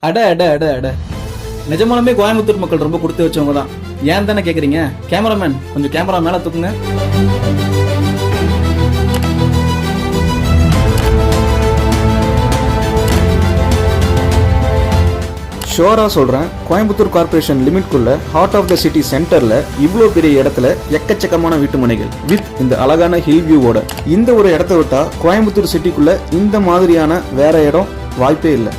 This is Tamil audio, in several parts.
அட அட அட அட நிஜமாலுமே கோயம்புத்தூர் மக்கள் ரொம்ப கொடுத்து வச்சவங்க தான். ஏன் தானே கேக்குறீங்க? கேமராமேன் கொஞ்சம் கேமரா மேல தூக்குங்க. ஷோரா சொல்றேன், கோயம்புத்தூர் கார்பரேஷன் லிமிட்குள்ள ஹார்ட் ஆஃப் த சிட்டி சென்டர்ல இவ்வளோ பெரிய இடத்துல எக்கச்சக்கமான வீட்டு மனைகள் வித் இந்த அழகான ஹில் வியூவோட. இந்த ஒரு இடத்த விட்டா கோயம்புத்தூர் சிட்டிக்குள்ள இந்த மாதிரியான வேற இடம் வாய்ப்பே இல்லை.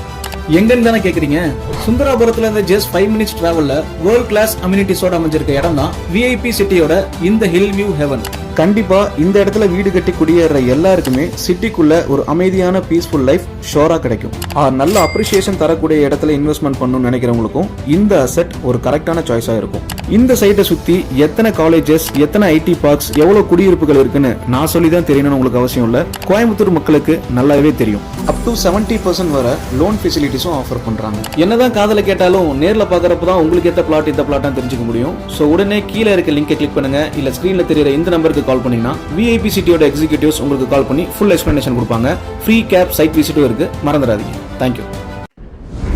எங்கன்னு தானே கேக்குறீங்க? சுந்தராபுரத்துல இருந்து ஜஸ்ட் 5 minutes டிராவல்ல வேர்ல்ட் கிளாஸ் அம்யூனிட்டிஸோட அமைஞ்சிருக்க இடம் தான் விஐபி சிட்டியோட இந்த ஹில் வியூ ஹெவன். கண்டிப்பா இந்த இடத்துல வீடு கட்டி குடியேற எல்லாருக்குமே சிட்டிக்குள்ள ஒரு அமைதியான பீஸ்ஃபுல் லைஃப் ஷோரா கிடைக்கும். நல்ல அப்ரிசியேஷன் தரக்கூடிய இடத்துல இன்வெஸ்ட்மெண்ட் பண்ணணும்னு நினைக்கிறவங்களுக்கும் இந்த அசெட் ஒரு கரெக்டான சாய்ஸா இருக்கும். இந்த சைட்டை சுத்தி எத்தனை காலேஜஸ், எத்தனை ஐடி பார்க்ஸ், எவ்வளவு குடியிருப்புகள் இருக்குன்னு நான் சொல்லி தான் தெரியணும்னு உங்களுக்கு அவசியம் இல்ல. கோயம்புத்தூர் மக்களுக்கு நல்லாவே தெரியும். அப் டு 70% வர லோன் ஃபெசிலிட்டிஸும் ஆஃபர் பண்றாங்க. என்னதான் காதல கேட்டாலும் நேர்ல பாக்குறப்ப தான் உங்களுக்கு எத்த பிளாட் இந்த பிளாட்டா தெரிஞ்சுக்க முடியும். சோ உடனே கீழே இருக்க லிங்கை கிளிக் பண்ணுங்க, இல்ல ஸ்கிரீன்ல தெரியற இந்த நம்பருக்கு கால் பண்ணீங்கன்னா விஐபி சிட்டியோட எக்ஸிகியூட்டிவ்ஸ் உங்களுக்கு கால் பண்ணி ஃபுல் எக்ஸ்பிளனேஷன் கொடுப்பாங்க. ஃப்ரீ கேப் சைட் விசிட்டும் இருக்கு, மறந்துடாதீங்க. தேங்க்யூ.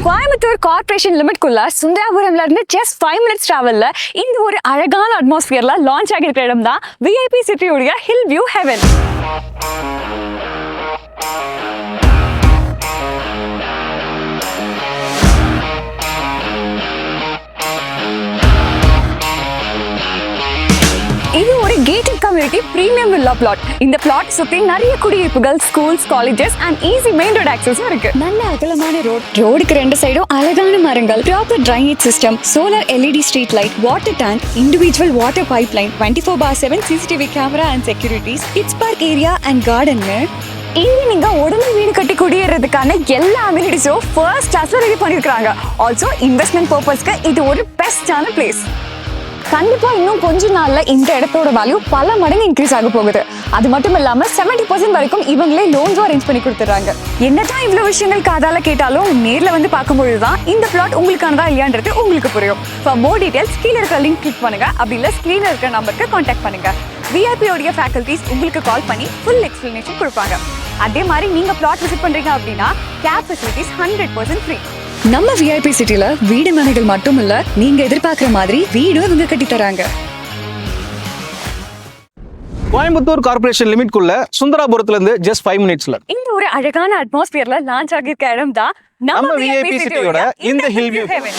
கோயம்புத்தூர் கார்பரேஷன் லிமிட்குள்ள சுந்தராபுரம்ல இருந்து ஜஸ்ட் 5 minutes டிராவல்ல இந்த ஒரு அழகான அட்மாஸ்பியர்ல லான்ச் ஆகியிருக்கிற இடம் தான் விஐபி சிட்டியோட ஹில் வியூ ஹெவன். இது ஒரு gated community premium villa plot. இந்த பிளாட் சுத்தி நிறைய குடியிருப்புகள், schools, colleges and easy main road ஆக்சஸும் இருக்கு. நல்ல அகலமான ரோடுக்கு ரெண்டு சைடும் அழகான மரங்கள், proper drainage system, solar LED street light, water tank, individual water pipeline, 24/7 CCTV camera and securities, kids park area and garden. இங்க நீங்க உடனே வீடு கட்டி குடியேறதுக்கான எல்லா அம்யூனிட்டிஸும் ஃபர்ஸ்ட் கிளாஸ்ல ரெடி பண்ணிருக்காங்க. ஆல்சோ இன்வெஸ்ட்மெண்ட் பர்பஸ்க்கு இது ஒரு பெஸ்டான பிளேஸ். கண்டிப்பா இன்னும் கொஞ்ச நாள்ல இந்த இடத்தோட வேல்யூ பல மடங்கு இன்க்ரீஸ் ஆக போகுது. அது மட்டும் இல்லாம 70% வரைக்கும் இவங்களே லோன்ஸும் அரேஞ்ச் பண்ணி கொடுத்துறாங்க. என்னதான் இவ்வளவு விஷயங்கள் காதால கேட்டாலும் நேர்ல வந்து பார்க்கும்பொழுதுதான் இந்த பிளாட் உங்களுக்கானதா இல்லையான்றது உங்களுக்கு புரியும். ஃபார் மோர் டீடைல்ஸ் கீழே இருக்க லிங்க் கிளிக் பண்ணுங்க, அப்படி இல்ல ஸ்கிரீன்ல இருக்க நம்பருக்கு கான்டாக்ட் பண்ணுங்க. விஐபி உடைய ஃபேக்கல்டிஸ் உங்களுக்கு கால் பண்ணி ஃபுல் எக்ஸ்பிளனேஷன் கொடுப்பாங்க. அதே மாதிரி நீங்க பிளாட் விசிட் பண்றீங்க அப்படின்னா கேப் ஃபெசிலிட்டிஸ் 100% ஃப்ரீ. நம்ம விஐபி சிட்டில வீடு மனைகள் மட்டும் இல்ல, நீங்க எதிர்பார்க்கிற மாதிரி வீடும் இவங்க கட்டி தராங்க. கோயம்புத்தூர் கார்பரேஷன் லிமிட்குள்ள சுந்தராபுரத்துல இருந்து ஜஸ்ட் 5 minutesல இந்த ஒரு அழகான அட்மாஸ்பியர்ல லான்ச் ஆகியிருக்க இடம் தான் நம்ம விஐபி சிட்டியோட இந்த ஹில் வியூ ஹெவன்.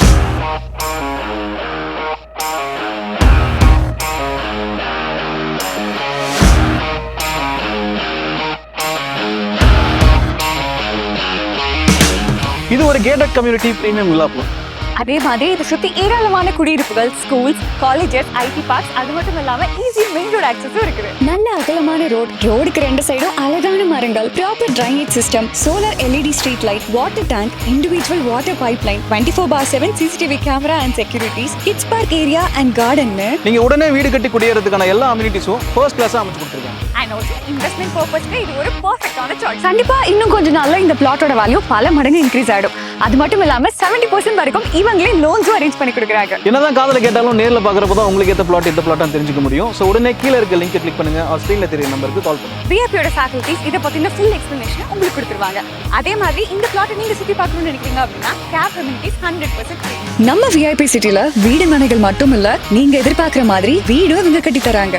இது ஒரு gated community premium villa plot. அதே மாதிரி இதை சுத்தி ஏராளமான குடியிருப்புகள், ஸ்கூல்ஸ், காலேஜஸ், ஐடி பார்க்ஸ், அது மட்டும் இல்லாம ஈஸி மெயின் ரோட் ஆக்சஸும் இருக்குது. நல்ல அகலமான ரோடுக்கு ரெண்டு சைடும் அழகான மரங்கள், proper drainage system, solar LED street light, water tank, individual water pipeline, 24/7 CCTV camera and securities, kids park area and garden. நீங்க உடனே வீடு கட்டி குடியேறதுக்கான எல்லா அம்யூனிட்டிஸும் ஃபர்ஸ்ட் கிளாஸா அமைச்சு கொடுத்துருக்காங்க. அண்ட் ஆல்சோ இன்வெஸ்ட்மெண்ட் பர்பஸ்க்கு இது ஒரு பெர்ஃபெக்ட்டான சாய்ஸ். கண்டிப்பா இன்னும் கொஞ்ச நாள்ல இந்த பிளாட்டோட வேல்யூ பல மடங்கு இன்க்ரீஸ் ஆயிடும். அது மட்டும் இல்லாம 70% வரைக்கும் இவங்களே லோன்ஸும் அரேஞ்ச் பண்ணி கொடுக்குறாங்க. என்னதான் காதல கேட்டாலும் நேர்ல பாக்குறப்ப தான் உங்களுக்கு ஏத்த பிளாட் இந்த பிளாட்டான்னு தெரிஞ்சுக்க முடியும். சோ உடனே கீழே இருக்க லிங்கை கிளிக் பண்ணுங்க, ஆர் ஸ்கிரீன்ல தெரிய நம்பருக்கு கால் பண்ணுங்க. விஐபியோட ஃபேக்கல்டிஸ் இத பத்தின ஃபுல் எக்ஸ்பிளனேஷன் உங்களுக்கு கொடுத்துருவாங்க. அதே மாதிரி இந்த பிளாட்டை நீங்க சுத்தி பார்க்கணும்னு நினைக்கிறீங்க அப்படின்னா கேப் அம்யூனிட்டிஸ் 100% ஃப்ரீ. நம்ம விஐபி சிட்டில வீடு மனைகள் மட்டும் இல்ல, நீங்க எதிர்பார்க்கிற மாதிரி வீடும் இவங்க கட்டி தராங்க.